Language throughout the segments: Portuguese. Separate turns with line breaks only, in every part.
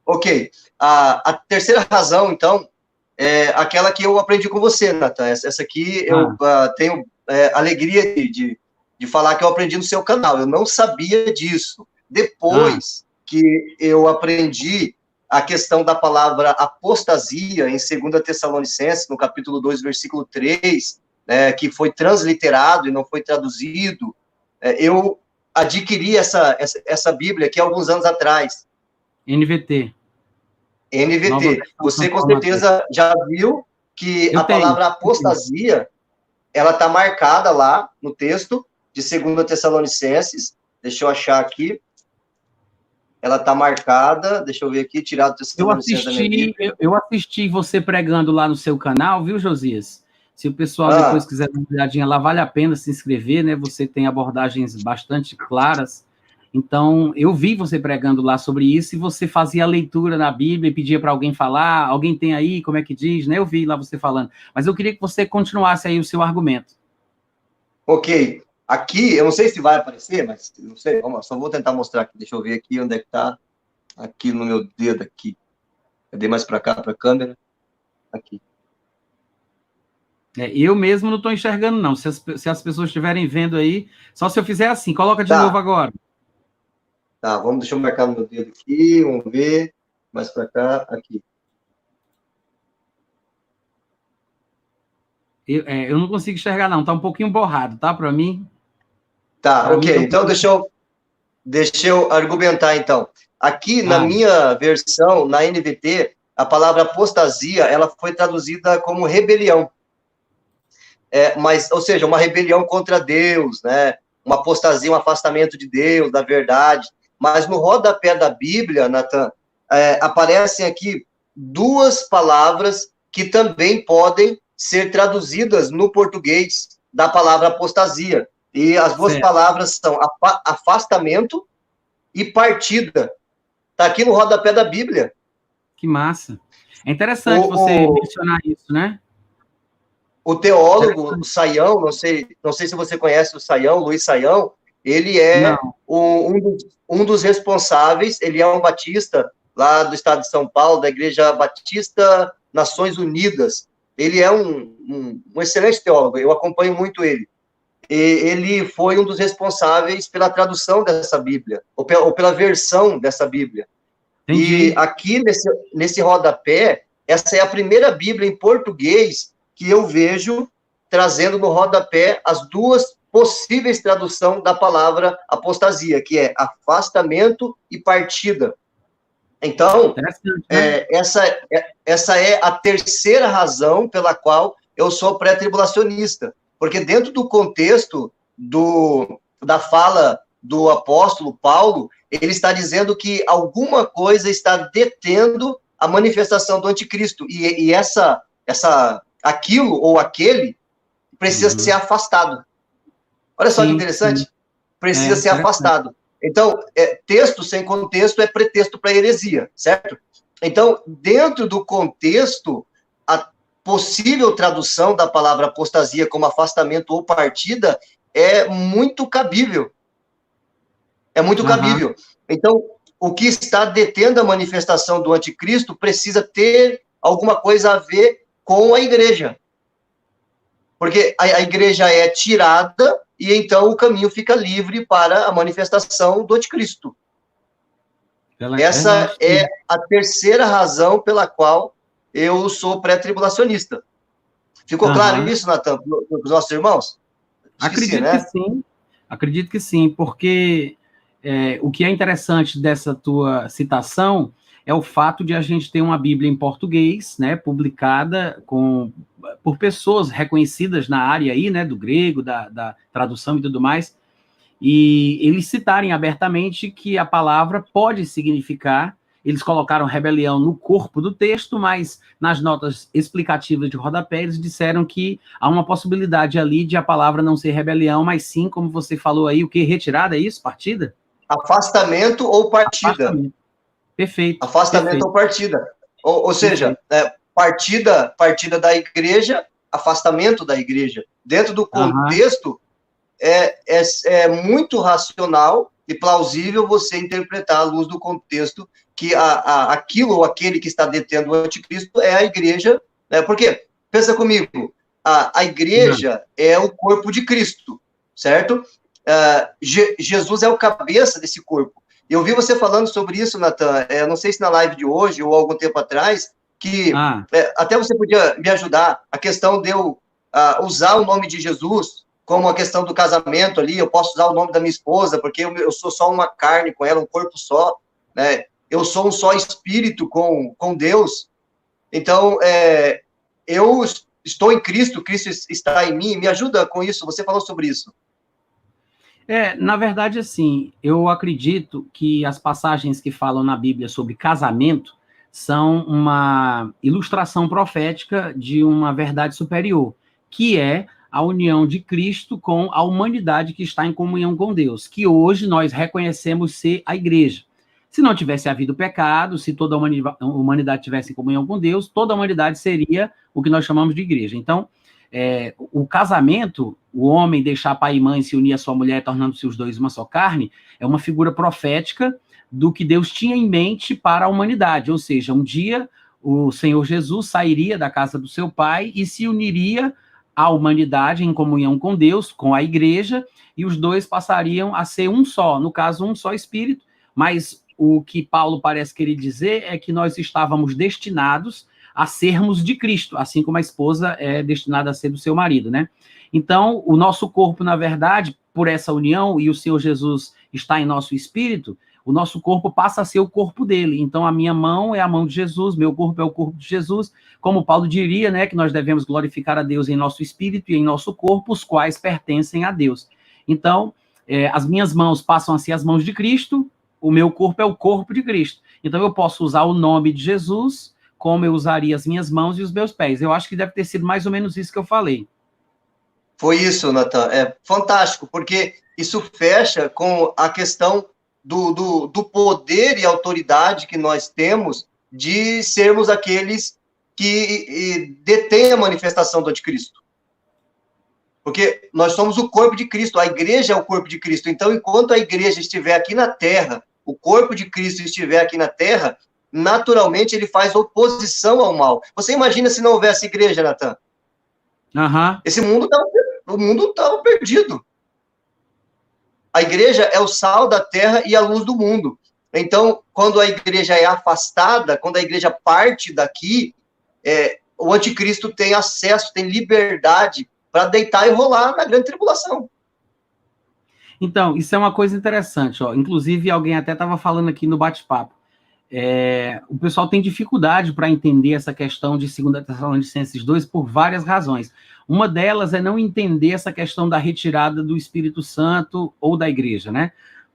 Ok. A terceira razão, então, é aquela que eu aprendi com você, Nathan. Essa aqui eu tenho alegria de falar que eu aprendi no seu canal. Eu não sabia disso. Depois que eu aprendi a questão da palavra apostasia em 2 Tessalonicenses, no capítulo 2, versículo 3, que foi transliterado e não foi traduzido, eu adquiri essa Bíblia aqui alguns anos atrás.
NVT.
Você, com certeza, já viu que a palavra apostasia, ela está marcada lá no texto de 2 Tessalonicenses. Deixa eu achar aqui. Ela está marcada, deixa eu ver aqui, tirado do Tessalonicenses da minha Bíblia.
Eu assisti você pregando lá no seu canal, viu, Josias? Se o pessoal depois quiser dar uma olhadinha lá, vale a pena se inscrever, né? Você tem abordagens bastante claras. Então, eu vi você pregando lá sobre isso, e você fazia a leitura na Bíblia e pedia para alguém falar, alguém tem aí, como é que diz, né? Eu vi lá você falando. Mas eu queria que você continuasse aí o seu argumento.
Ok. Aqui, eu não sei se vai aparecer, mas não sei, vamos lá, só vou tentar mostrar aqui. Deixa eu ver aqui onde é que está. Aqui no meu dedo aqui. Cadê mais para cá, para a câmera? Aqui.
Eu mesmo não estou enxergando, não. Se as pessoas estiverem vendo aí, só se eu fizer assim, coloca de novo agora.
Tá, deixa eu marcar no meu dedo aqui, vamos ver. Mais para cá, aqui.
Eu não consigo enxergar, não. Está um pouquinho borrado, tá? Para mim.
Tá, ok. Então, deixa eu argumentar, então. Aqui, na minha versão, na NVT, a palavra apostasia, ela foi traduzida como rebelião. Ou seja, uma rebelião contra Deus, né? Uma apostasia, um afastamento de Deus, da verdade. Mas no rodapé da Bíblia, Nathan, aparecem aqui duas palavras que também podem ser traduzidas no português da palavra apostasia. E as duas palavras são afastamento e partida. Está aqui no rodapé da Bíblia.
Que massa. É interessante você mencionar isso, né?
O teólogo Saião, não sei se você conhece o Saião, Luiz Saião, ele é um dos responsáveis, ele é um batista lá do estado de São Paulo, da Igreja Batista Nações Unidas. Ele é um excelente teólogo, eu acompanho muito ele. E ele foi um dos responsáveis pela tradução dessa Bíblia, ou pela versão dessa Bíblia. Entendi. E aqui, nesse rodapé, essa é a primeira Bíblia em português que eu vejo trazendo no rodapé as duas possíveis traduções da palavra apostasia, que é afastamento e partida. Então, essa é a terceira razão pela qual eu sou pré-tribulacionista, porque dentro do contexto da fala do apóstolo Paulo, ele está dizendo que alguma coisa está detendo a manifestação do anticristo, e aquilo ou aquele precisa ser afastado. Olha só que interessante. Precisa ser afastado. Então, texto sem contexto é pretexto para heresia, certo? Então, dentro do contexto, a possível tradução da palavra apostasia como afastamento ou partida é muito cabível. É muito cabível. Então, o que está detendo a manifestação do anticristo precisa ter alguma coisa a ver com a igreja. Porque a igreja é tirada e então o caminho fica livre para a manifestação do anticristo. Essa é a terceira razão pela qual eu sou pré-tribulacionista. Ficou claro isso, Nathan, para os nossos irmãos?
Acredito que sim. Acredito que sim, porque o que é interessante dessa tua citação é o fato de a gente ter uma Bíblia em português, né, publicada por pessoas reconhecidas na área aí, né, do grego, da tradução e tudo mais, e eles citarem abertamente que a palavra pode significar, eles colocaram rebelião no corpo do texto, mas nas notas explicativas de rodapé eles disseram que há uma possibilidade ali de a palavra não ser rebelião, mas sim, como você falou aí, o que? Retirada, é isso? Partida?
Afastamento ou partida.
Afastamento. Perfeito.
Afastamento ou partida. Ou seja, partida da igreja, afastamento da igreja. Dentro do contexto, é muito racional e plausível você interpretar à luz do contexto que aquilo ou aquele que está detendo o anticristo é a igreja, né? Porque, pensa comigo, a igreja é o corpo de Cristo, certo? Jesus é o cabeça desse corpo. Eu vi você falando sobre isso, Natan, não sei se na live de hoje ou algum tempo atrás, que até você podia me ajudar, a questão de eu usar o nome de Jesus, como a questão do casamento ali, eu posso usar o nome da minha esposa, porque eu sou só uma carne com ela, um corpo só, né? Eu sou um só espírito com Deus. Então, eu estou em Cristo, Cristo está em mim. Me ajuda com isso, você falou sobre isso.
Na verdade, assim, eu acredito que as passagens que falam na Bíblia sobre casamento são uma ilustração profética de uma verdade superior, que é a união de Cristo com a humanidade que está em comunhão com Deus, que hoje nós reconhecemos ser a igreja. Se não tivesse havido pecado, se toda a humanidade tivesse em comunhão com Deus, toda a humanidade seria o que nós chamamos de igreja. Então, o casamento, o homem deixar pai e mãe, se unir à sua mulher, tornando-se os dois uma só carne, é uma figura profética do que Deus tinha em mente para a humanidade. Ou seja, um dia o Senhor Jesus sairia da casa do seu pai e se uniria à humanidade em comunhão com Deus, com a igreja, e os dois passariam a ser um só, no caso, um só espírito. Mas o que Paulo parece querer dizer é que nós estávamos destinados a sermos de Cristo, assim como a esposa é destinada a ser do seu marido, né? Então, o nosso corpo, na verdade, por essa união, e o Senhor Jesus está em nosso espírito, o nosso corpo passa a ser o corpo dele. Então, a minha mão é a mão de Jesus, meu corpo é o corpo de Jesus, como Paulo diria, né, que nós devemos glorificar a Deus em nosso espírito e em nosso corpo, os quais pertencem a Deus. Então, as minhas mãos passam a ser as mãos de Cristo, o meu corpo é o corpo de Cristo. Então, eu posso usar o nome de Jesus, como eu usaria as minhas mãos e os meus pés. Eu acho que deve ter sido mais ou menos isso que eu falei.
Foi isso, Natan. É fantástico, porque isso fecha com a questão do poder e autoridade que nós temos de sermos aqueles que detêm a manifestação do anticristo. Porque nós somos o corpo de Cristo, a igreja é o corpo de Cristo. Então, enquanto a igreja estiver aqui na terra, o corpo de Cristo estiver aqui na terra, naturalmente ele faz oposição ao mal. Você imagina se não houvesse igreja, Natan? Esse mundo estava perdido. A igreja é o sal da terra e a luz do mundo. Então, quando a igreja é afastada, quando a igreja parte daqui, o anticristo tem acesso, tem liberdade para deitar e rolar na grande tribulação.
Então, isso é uma coisa interessante, ó. Inclusive, alguém até estava falando aqui no bate-papo. O pessoal tem dificuldade para entender essa questão de 2 Tessalonicenses 2 por várias razões. Uma delas é não entender essa questão da retirada do Espírito Santo ou da igreja, né?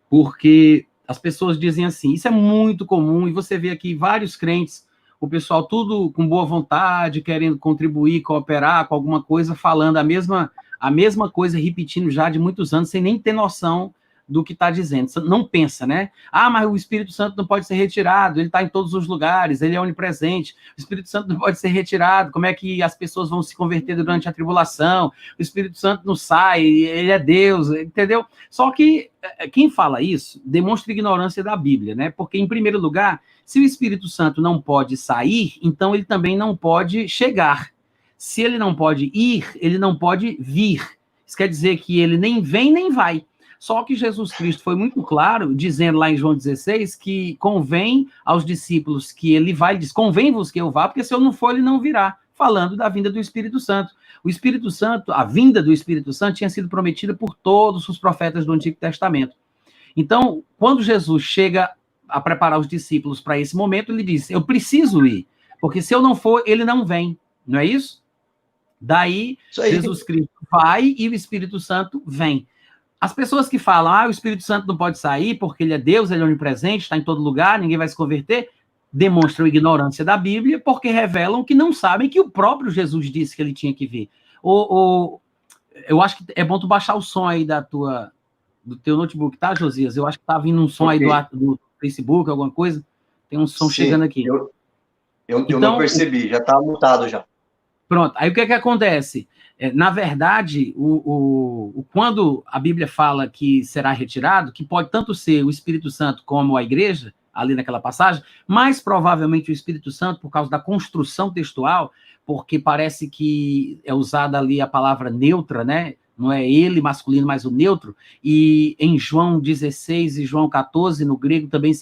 Porque as pessoas dizem assim, isso é muito comum, e você vê aqui vários crentes, o pessoal tudo com boa vontade, querendo contribuir, cooperar com alguma coisa, falando a mesma coisa, repetindo já de muitos anos, sem nem ter noção do que está dizendo. Não pensa, né? Mas o Espírito Santo não pode ser retirado, ele está em todos os lugares, ele é onipresente, o Espírito Santo não pode ser retirado, como é que as pessoas vão se converter durante a tribulação? O Espírito Santo não sai, ele é Deus, entendeu? Só que quem fala isso demonstra ignorância da Bíblia, né? Porque, em primeiro lugar, se o Espírito Santo não pode sair, então ele também não pode chegar. Se ele não pode ir, ele não pode vir. Isso quer dizer que ele nem vem nem vai. Só que Jesus Cristo foi muito claro, dizendo lá em João 16, que convém aos discípulos que ele vai, diz, convém-vos que eu vá, porque se eu não for, ele não virá, falando da vinda do Espírito Santo. O Espírito Santo, a vinda do Espírito Santo tinha sido prometida por todos os profetas do Antigo Testamento. Então, quando Jesus chega a preparar os discípulos para esse momento, ele diz, eu preciso ir, porque se eu não for, ele não vem, não é isso? Daí, Jesus Cristo vai e o Espírito Santo vem. As pessoas que falam, o Espírito Santo não pode sair porque ele é Deus, ele é onipresente, está em todo lugar, ninguém vai se converter, demonstram ignorância da Bíblia porque revelam que não sabem que o próprio Jesus disse que ele tinha que vir. Eu acho que é bom tu baixar o som aí do teu notebook, tá, Josias? Eu acho que tá vindo um som aí do Facebook, alguma coisa. Tem um som chegando aqui.
Eu não percebi, já tá mutado já.
Pronto, aí o que acontece? Na verdade, quando a Bíblia fala que será retirado, que pode tanto ser o Espírito Santo como a igreja, ali naquela passagem, mas provavelmente o Espírito Santo, por causa da construção textual, porque parece que é usada ali a palavra neutra, né? Não é ele masculino, mas o neutro, e em João 16 e João 14, no grego, também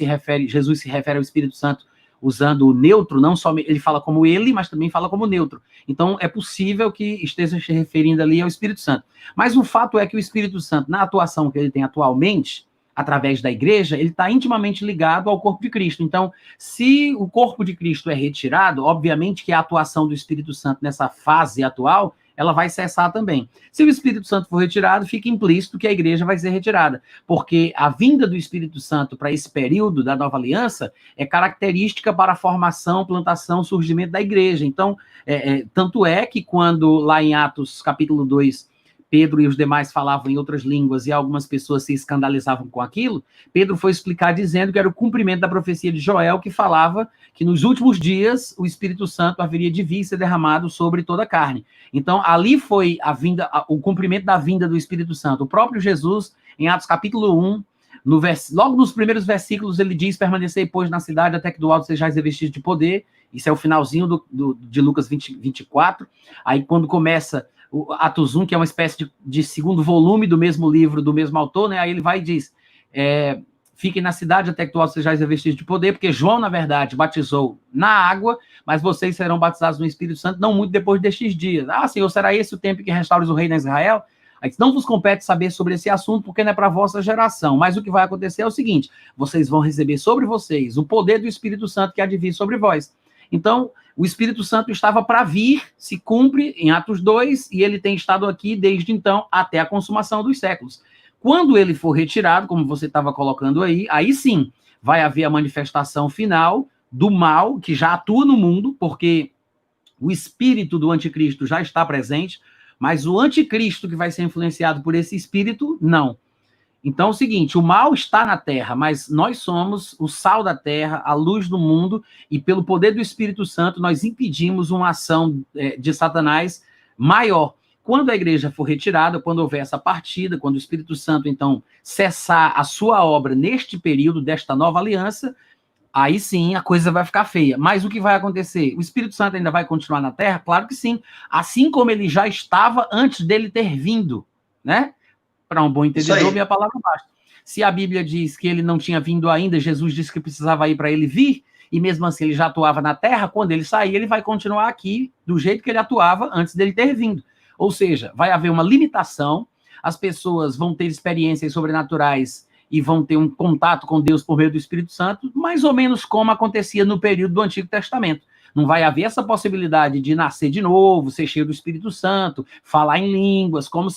Jesus se refere ao Espírito Santo usando o neutro, não só ele fala como ele, mas também fala como neutro. Então, é possível que esteja se referindo ali ao Espírito Santo. Mas o fato é que o Espírito Santo, na atuação que ele tem atualmente, através da igreja, ele está intimamente ligado ao corpo de Cristo. Então, se o corpo de Cristo é retirado, obviamente que a atuação do Espírito Santo nessa fase atual, ela vai cessar também. Se o Espírito Santo for retirado, fica implícito que a igreja vai ser retirada, porque a vinda do Espírito Santo para esse período da nova aliança é característica para a formação, plantação, surgimento da igreja. Então, tanto é que quando lá em Atos capítulo 2, Pedro e os demais falavam em outras línguas e algumas pessoas se escandalizavam com aquilo, Pedro foi explicar dizendo que era o cumprimento da profecia de Joel, que falava que nos últimos dias o Espírito Santo haveria de vir e ser derramado sobre toda a carne. Então, ali foi o cumprimento da vinda do Espírito Santo. O próprio Jesus, em Atos capítulo 1, logo nos primeiros versículos, ele diz: permanecei, pois, na cidade, até que do alto sejais revestidos de poder. Isso é o finalzinho de Lucas 24. Aí, quando começa o Atos 1, que é uma espécie de segundo volume do mesmo livro, do mesmo autor, né? Aí ele vai e diz: fiquem na cidade até que do alto sejais revestidos de poder, porque João, na verdade, batizou na água, mas vocês serão batizados no Espírito Santo não muito depois destes dias. Ah, Senhor, será esse o tempo que restaures o reino a Israel? Aí, não vos compete saber sobre esse assunto, porque não é para a vossa geração. Mas o que vai acontecer é o seguinte: vocês vão receber sobre vocês o poder do Espírito Santo que há de vir sobre vós. Então, o Espírito Santo estava para vir, se cumpre em Atos 2, e ele tem estado aqui desde então até a consumação dos séculos. Quando ele for retirado, como você estava colocando aí sim, vai haver a manifestação final do mal, que já atua no mundo, porque o espírito do anticristo já está presente, mas o anticristo que vai ser influenciado por esse espírito, não. Então é o seguinte: o mal está na terra, mas nós somos o sal da terra, a luz do mundo, e pelo poder do Espírito Santo nós impedimos uma ação de Satanás maior. Quando a igreja for retirada, quando houver essa partida, quando o Espírito Santo, então, cessar a sua obra neste período desta nova aliança, aí sim a coisa vai ficar feia. Mas o que vai acontecer? O Espírito Santo ainda vai continuar na terra? Claro que sim. Assim como ele já estava antes dele ter vindo, né? Para um bom entendedor, minha palavra basta. Se a Bíblia diz que ele não tinha vindo ainda, Jesus disse que precisava ir para ele vir, e mesmo assim ele já atuava na terra, quando ele sair, ele vai continuar aqui do jeito que ele atuava antes dele ter vindo. Ou seja, vai haver uma limitação, as pessoas vão ter experiências sobrenaturais e vão ter um contato com Deus por meio do Espírito Santo, mais ou menos como acontecia no período do Antigo Testamento. Não vai haver essa possibilidade de nascer de novo, ser cheio do Espírito Santo, falar em línguas, como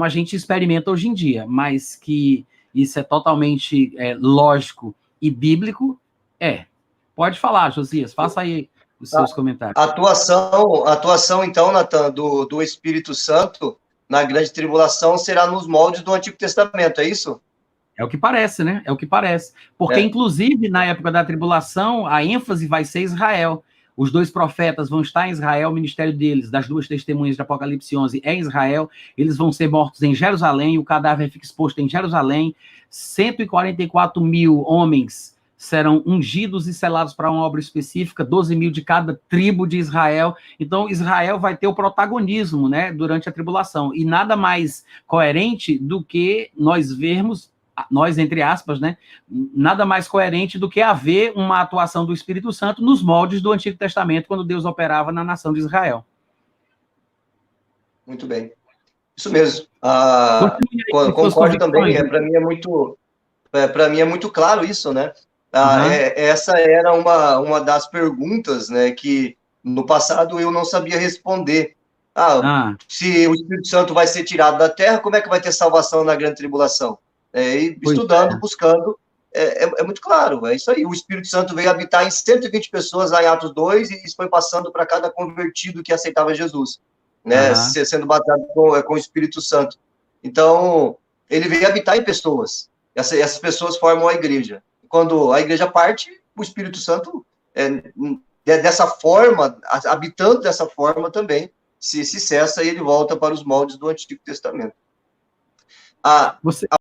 a gente experimenta hoje em dia, mas que isso é totalmente lógico e bíblico, Pode falar, Josias, faça aí os seus comentários.
A atuação então, Natan, do Espírito Santo na grande tribulação será nos moldes do Antigo Testamento, é isso?
É o que parece, né? É o que parece. Porque, inclusive, na época da tribulação, a ênfase vai ser Israel. Os 2 profetas vão estar em Israel, o ministério deles, das 2 testemunhas de Apocalipse 11, é em Israel. Eles vão ser mortos em Jerusalém, o cadáver fica exposto em Jerusalém. 144 mil homens serão ungidos e selados para uma obra específica, 12 mil de cada tribo de Israel. Então, Israel vai ter o protagonismo, né, durante a tribulação. E nada mais coerente do que nós vermos, nós, entre aspas, né, nada mais coerente do que haver uma atuação do Espírito Santo nos moldes do Antigo Testamento, quando Deus operava na nação de Israel.
Muito bem. Isso mesmo. Concordo também, para mim é muito claro isso, né? Essa era uma das perguntas, né, que no passado eu não sabia responder. Se o Espírito Santo vai ser tirado da terra, como é que vai ter salvação na grande tribulação? Estudando, buscando, é muito claro, é isso aí. O Espírito Santo veio habitar em 120 pessoas lá em Atos 2 e isso foi passando para cada convertido que aceitava Jesus, né, sendo batizado com o Espírito Santo. Então, ele veio habitar em pessoas. Essas pessoas formam a igreja. Quando a igreja parte, o Espírito Santo, dessa forma, habitando dessa forma também, se cessa e ele volta para os moldes do Antigo Testamento.